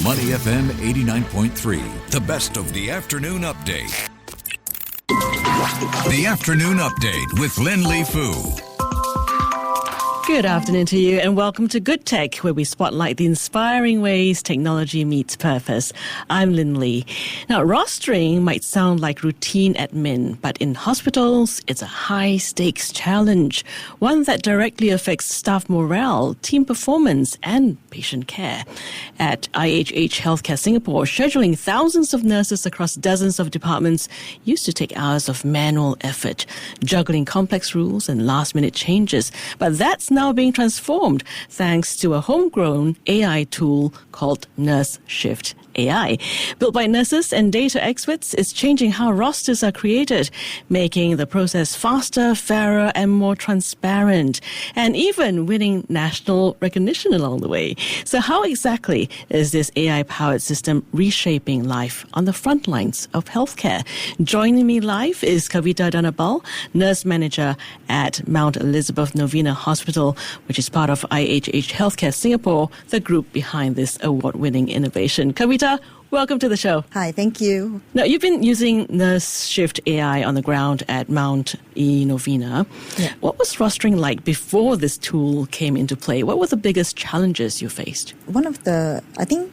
Money FM 89.3, the best of the afternoon update. The afternoon update with Lynlee Foo. Good afternoon to you and welcome to Good Tech, where we spotlight the inspiring ways technology meets purpose. I'm Lynlee. Now, rostering might sound like routine admin, but in hospitals, it's a high-stakes challenge, one that directly affects staff morale, team performance, and patient care. At IHH Healthcare Singapore, scheduling thousands of nurses across dozens of departments used to take hours of manual effort, juggling complex rules and last-minute changes. But that's now being transformed thanks to a homegrown AI tool called NurseShift.ai. Built by nurses and data experts, it's changing how rosters are created, making the process faster, fairer, and more transparent, and even winning national recognition along the way. So how exactly is this AI-powered system reshaping life on the front lines of healthcare? Joining me live is Kavitha Dhanabal, nurse manager at Mount Elizabeth Novena Hospital, which is part of IHH Healthcare Singapore, the group behind this award-winning innovation. Kavitha, welcome to the show. Hi, thank you. Now, you've been using NurseShift.ai on the ground at Mount E Novena. Yeah. What was rostering like before this tool came into play? What were the biggest challenges you faced? One of the,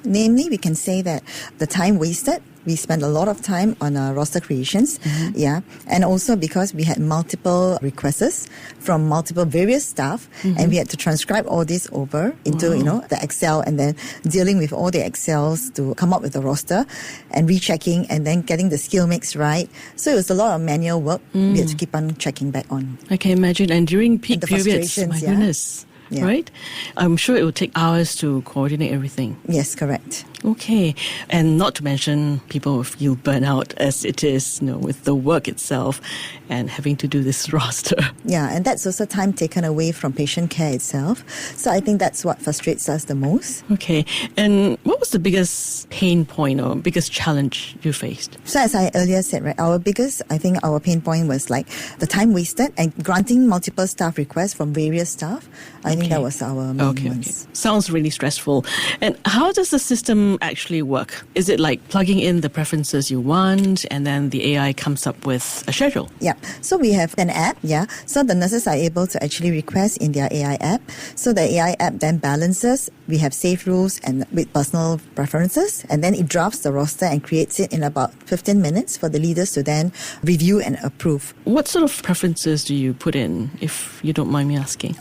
namely, we can say that the time wasted. We spent a lot of time on roster creations, and also because we had multiple requests from multiple various staff, and we had to transcribe all this over into the Excel, and then dealing with all the Excels to come up with the roster, and rechecking, and then getting the skill mix right. So it was a lot of manual work we had to keep on checking back on. I can imagine, and during peak periods, my goodness. Yeah. Right? I'm sure it will take hours to coordinate everything. Yes, correct. Okay. And not to mention people feel burnout as it is, with the work itself and having to do this roster. Yeah, and that's also time taken away from patient care itself. So I think that's what frustrates us the most. Okay. And what was the biggest pain point or biggest challenge you faced? So as I earlier said, right, our pain point was like the time wasted and granting multiple staff requests from various staff. I think that was our main ones. Okay. Sounds really stressful. And how does the system actually work? Is it like plugging in the preferences you want and then the AI comes up with a schedule? Yeah. So we have an app, So the nurses are able to actually request in their AI app. So the AI app then balances. We have safe rules and with personal preferences. And then it drafts the roster and creates it in about 15 minutes for the leaders to then review and approve. What sort of preferences do you put in, if you don't mind me asking?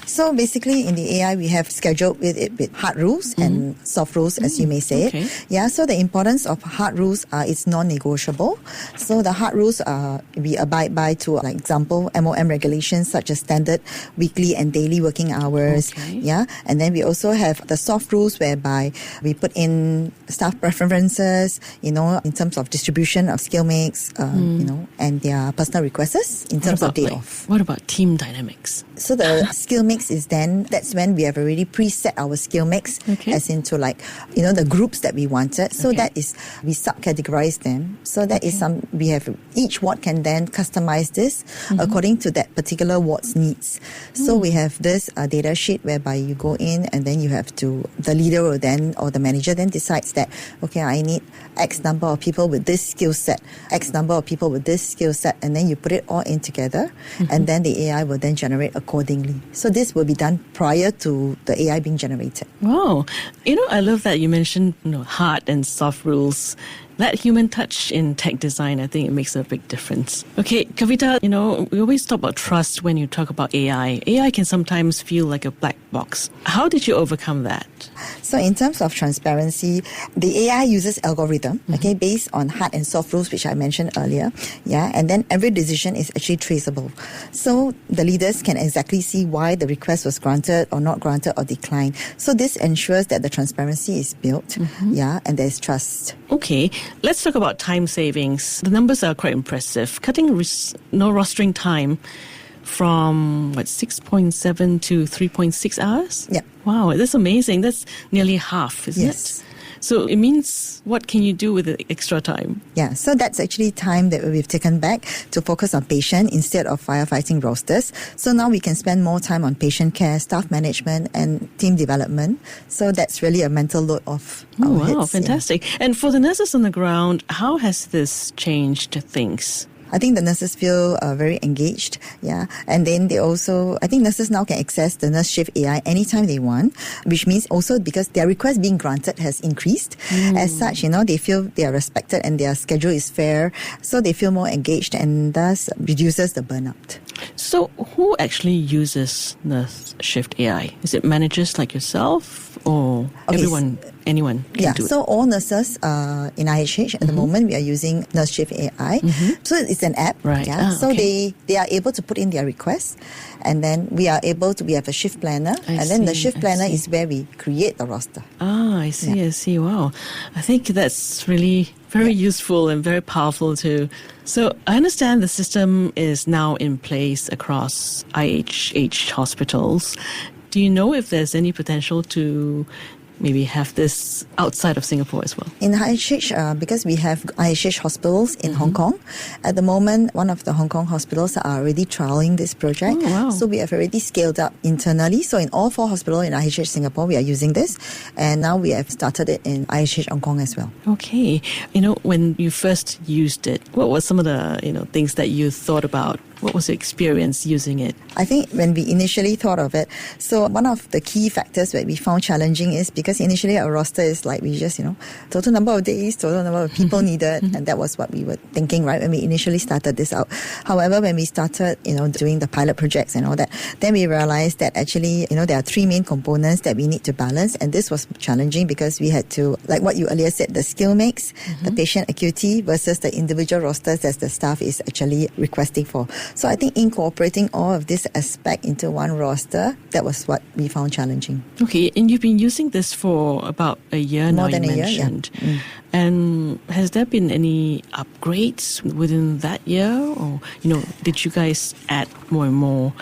So basically in the AI, we have scheduled with hard rules and soft rules, as you may say it. Yeah, so the importance of hard rules are it's non-negotiable. So the hard rules we abide by to, like example, MOM regulations such as standard weekly and daily working hours. Yeah, and then we also have the soft rules whereby we put in staff preferences, in terms of distribution of skill mix, and their personal requests in terms of day off. What about team dynamics? So the skill mix is that's when we have already preset our skill mix as into the groups that we wanted. So that is, we subcategorize them. So that is we have, each ward can then customize this according to that particular ward's needs. So we have this data sheet whereby you go in and then you have to, the leader will then, or the manager then decides that, I need X number of people with this skill set, X number of people with this skill set, and then you put it all in together, and then the AI will then generate accordingly. So this will be done prior to the AI being generated. Wow. I love that you mentioned hard and soft rules. That human touch in tech design, I think it makes a big difference. Okay, Kavitha, we always talk about trust when you talk about AI. AI can sometimes feel like a black box. How did you overcome that? So in terms of transparency, the AI uses algorithm, based on hard and soft rules, which I mentioned earlier. Yeah, and then every decision is actually traceable. So the leaders can exactly see why the request was granted or not granted or declined. So this ensures that the transparency is built, and there's trust. Okay, let's talk about time savings. The numbers are quite impressive. Cutting rostering time from 6.7 to 3.6 hours? Yeah. Wow, that's amazing. That's nearly half, isn't it? So it means, what can you do with the extra time? Yeah, so that's actually time that we've taken back to focus on patient instead of firefighting rosters. So now we can spend more time on patient care, staff management, and team development. So that's really a mental load off our heads. Fantastic. Yeah. And for the nurses on the ground, how has this changed things? I think the nurses feel very engaged, and then they also, I think nurses now can access the NurseShift.ai anytime they want, which means also because their request being granted has increased. As such, they feel they are respected and their schedule is fair, so they feel more engaged and thus reduces the burnout. So who actually uses NurseShift.ai? Is it managers like yourself or everyone? Anyone can do it. So all nurses in IHH at the moment, we are using NurseShift.ai. So it's an app. Right. So they are able to put in their requests, and then we have a shift planner, then the shift planner is where we create the roster. I see. Wow. I think that's really very useful and very powerful too. So I understand the system is now in place across IHH hospitals. Do you know if there's any potential to maybe have this outside of Singapore as well? In IHH, because we have IHH hospitals in Hong Kong, at the moment, one of the Hong Kong hospitals are already trialing this project. So we have already scaled up internally. So in all 4 hospitals in IHH Singapore, we are using this. And now we have started it in IHH Hong Kong as well. Okay. When you first used it, what were some of the, things that you thought about? What was the experience using it? I think when we initially thought of it, so one of the key factors that we found challenging is because initially our roster is like we just, total number of days, total number of people needed, and that was what we were thinking, right, when we initially started this out. However, when we started, doing the pilot projects and all that, then we realized that actually, there are 3 main components that we need to balance, and this was challenging because we had to, like what you earlier said, the skill mix, the patient acuity versus the individual rosters that the staff is actually requesting for. So I think incorporating all of this aspect into one roster, that was what we found challenging. Okay, and you've been using this for about a year now, you mentioned. Yeah. And has there been any upgrades within that year? Or, did you guys add more and more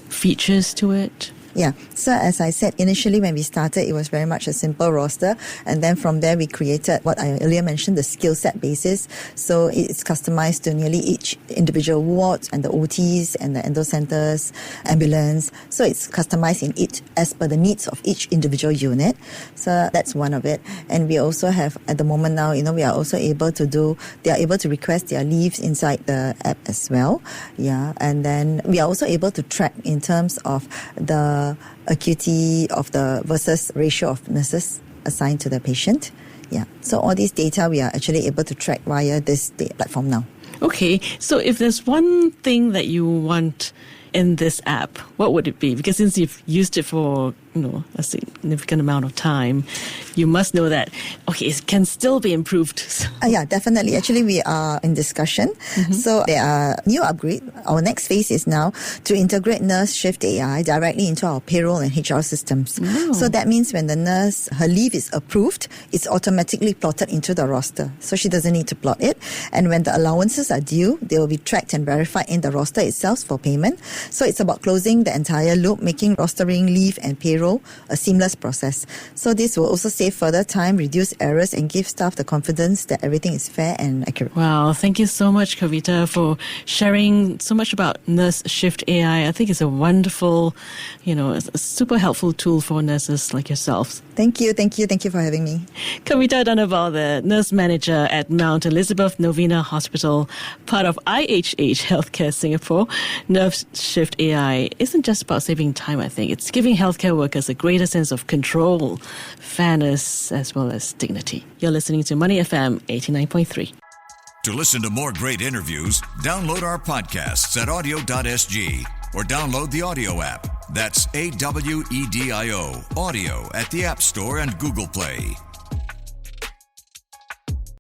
features to it? Yeah, so as I said, initially when we started, it was very much a simple roster. And then from there, we created what I earlier mentioned, the skill set basis. So it's customized to nearly each individual ward and the OTs and the endo centers, ambulance. So it's customized in each as per the needs of each individual unit. So that's one of it. And we also have, at the moment now, we are also able to they are able to request their leaves inside the app as well. Yeah, and then we are also able to track in terms of the acuity of the versus ratio of nurses assigned to the patient. Yeah. So all these data we are actually able to track via this platform now. Okay. So if there's one thing that you want in this app, what would it be? Because since you've used it for a significant amount of time, you must know that, it can still be improved. Yeah, definitely. Actually, we are in discussion. So there are new upgrades. Our next phase is now to integrate NurseShift.ai directly into our payroll and HR systems. So that means when the nurse, her leave is approved, it's automatically plotted into the roster. So she doesn't need to plot it. And when the allowances are due, they will be tracked and verified in the roster itself for payment. So it's about closing the entire loop, making rostering, leave and payroll a seamless process. So this will also save further time, reduce errors, and give staff the confidence that everything is fair and accurate. Wow, thank you so much, Kavitha, for sharing so much about NurseShift.ai. I think it's a wonderful, a super helpful tool for nurses like yourselves. Thank you for having me. Kavitha Dhanabal, the nurse manager at Mount Elizabeth Novena Hospital, part of IHH Healthcare Singapore. NurseShift.ai isn't just about saving time, I think. It's giving healthcare workers a greater sense of control, fairness, as well as dignity. You're listening to Money FM 89.3. To listen to more great interviews, download our podcasts at audio.sg or download the audio app. That's AWEDIO, audio at the App Store and Google Play.